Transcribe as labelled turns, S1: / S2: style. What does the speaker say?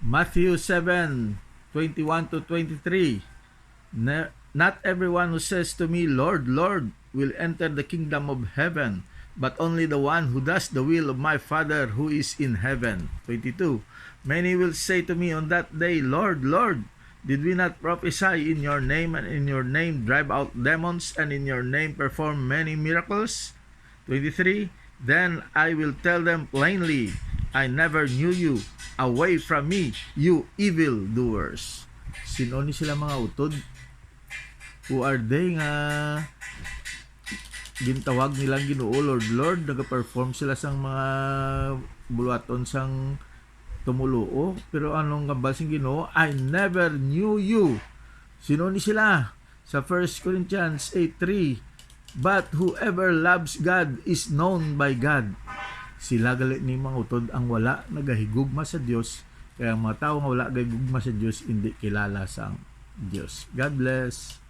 S1: Matthew 7:21-23. Not everyone who says to me, Lord, Lord, will enter the kingdom of heaven, but only the one who does the will of my Father who is in heaven. 22. Many will say to me on that day, Lord, Lord, did we not prophesy in your name, and in your name drive out demons, and in your name perform many miracles? 23. Then I will tell them plainly, I never knew you. Away from me, you evil doers. Sino ni sila mga utod? Who are they nga gintawag nilang Ginoo, Lord, Lord, nagaperform sila sang mga buluaton sang tumuluo, pero anong kabalsing Ginoo? I never knew you. Sino ni sila? Sa 1 Corinthians 8:3, but whoever loves God is known by God. Sila gali ni mga utod ang wala nagahigugma sa Dios, kaya ang mga tao nga wala nagahigugma sa Dios hindi kilala sang Dios. God bless.